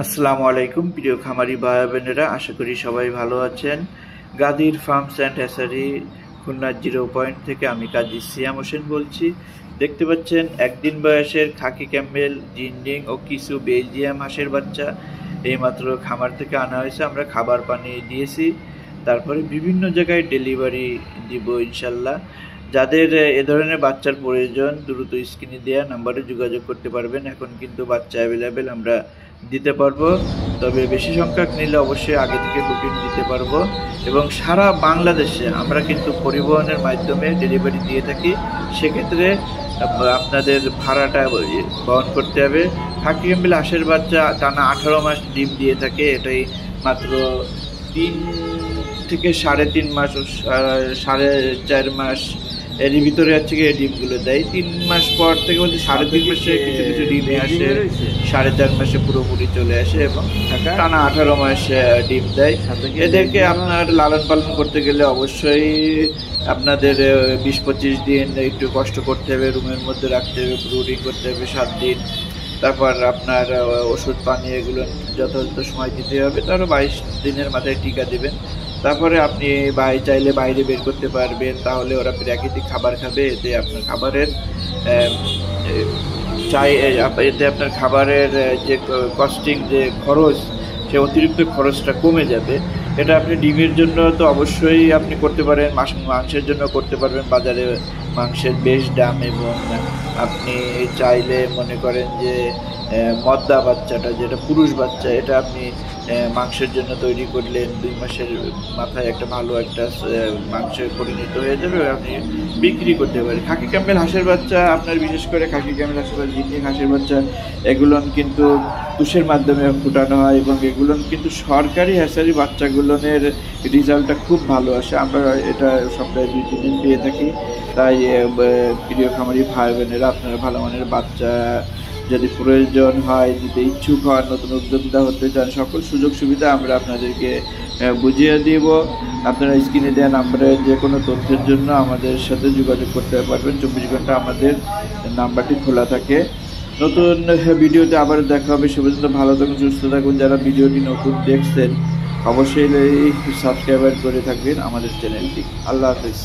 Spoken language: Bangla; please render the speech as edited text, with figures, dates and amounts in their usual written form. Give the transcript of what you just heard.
আসসালামু আলাইকুম প্রিয় খামারি ভাই বোনেরা, আশা করি সবাই ভালো আছেন। Gadir farms and hatchery Khulna 0 point থেকে আমি কাজী সিয়াম হোসেন বলছি। দেখতে পাচ্ছেন একদিন বয়সের খাকি ক্যাম্বেল, জিন্ডিং ও কিছু বেলজিয়াম হাঁসের বাচ্চা এইমাত্র খামার থেকে আনা হয়েছে। আমরা খাবার পানি দিয়েছি, তারপরে বিভিন্ন জায়গায় ডেলিভারি দিব ইনশাল্লাহ। যাদের এ ধরনের বাচ্চার প্রয়োজন দ্রুত স্ক্রিনে দেওয়া নাম্বারে যোগাযোগ করতে পারবেন। এখন কিন্তু বাচ্চা অ্যাভেলেবেল আমরা দিতে পারবো, তবে বেশি সংখ্যক নিলে অবশ্যই আগে থেকে বুকিং দিতে পারবো। এবং সারা বাংলাদেশে আমরা কিন্তু পরিবহনের মাধ্যমে ডেলিভারি দিয়ে থাকি। সেক্ষেত্রে আপনাদের ভাড়াটা বহন করতে হবে। খাকি ক্যাম্বেল হাঁসের বাচ্চা টানা 18 মাস ডিম দিয়ে থাকে। এটাই মাত্র 3 থেকে 3.5 মাস ও 4.5 মাস এর ভিতরে হচ্ছে গিয়ে ডিমগুলো দেয়। 3 মাস পর থেকে বলতে 3.5 মাসে কিছু কিছু ডিমে আসে, 4.5 মাসে পুরোপুরি চলে আসে এবং টানা 18 মাস ডিম দেয়। এদেরকে আপনার লালন পালন করতে গেলে অবশ্যই আপনাদের 20-25 দিন একটু কষ্ট করতে হবে, রুমের মধ্যে রাখতে হবে, ব্রুডিং করতে হবে 7 দিন। তারপর আপনার ওষুধ পানি এগুলো যথাযথ সময় দিতে হবে। তারপর 22 দিনের মাথায় টিকা দেবেন। তারপরে আপনি চাইলে বাইরে বের করতে পারবেন, তাহলে ওরা প্রাকৃতিক খাবার খাবে। এতে আপনার খাবারের এতে আপনার খাবারের যে কস্টিং, যে খরচ, সে অতিরিক্ত খরচটা কমে যাবে। এটা আপনি ডিমের জন্য তো অবশ্যই আপনি করতে পারেন, মাংসের জন্য করতে পারবেন। বাজারে মাংসের বেশ দাম, এবং আপনি চাইলে মনে করেন যে মদ্দা বাচ্চাটা, যেটা পুরুষ বাচ্চা, এটা আপনি মাংসের জন্য তৈরি করলেন। 2 মাসের মাথায় একটা ভালো একটা মাংসে পরিণত হয়ে যাবে, আপনি বিক্রি করতে পারেন। খাকি ক্যাম্বেল হাঁসের বাচ্চা আপনার, বিশেষ করে খাকি ক্যাম্বেল হাঁসের বাচ্চা, জিন্ডিং হাঁসের বাচ্চা, এগুলো কিন্তু তুষের মাধ্যমে ফুটানো হয় এবং এগুলো কিন্তু সরকারি হ্যাচারি বাচ্চাগুলোর রেজাল্টটা খুব ভালো আসে। আমরা এটা সপ্তাহে 2-3 দিন পেয়ে থাকি। তাই প্রিয় খামারি ভাই বোনেরা, আপনারা ভালো মানের বাচ্চা যদি প্রয়োজন হয়, দিতে ইচ্ছুক হন, নতুন উদ্যোক্তা হতে চান, সকল সুযোগ সুবিধা আমরা আপনাদেরকে বুঝিয়ে দিব। আপনারা স্ক্রিনে দেওয়া নাম্বারে যে কোনো তথ্যের জন্য আমাদের সাথে যোগাযোগ করতে পারবেন। 24 ঘন্টা আমাদের নাম্বারটি খোলা থাকে। নতুন ভিডিওতে আবার দেখা হবে। সে পর্যন্ত ভালো থাকুন, সুস্থ থাকুন। যারা ভিডিওটি নতুন দেখছেন অবশ্যই সাবস্ক্রাইব করে থাকবেন আমাদের চ্যানেলটি। আল্লাহ হাফিজ।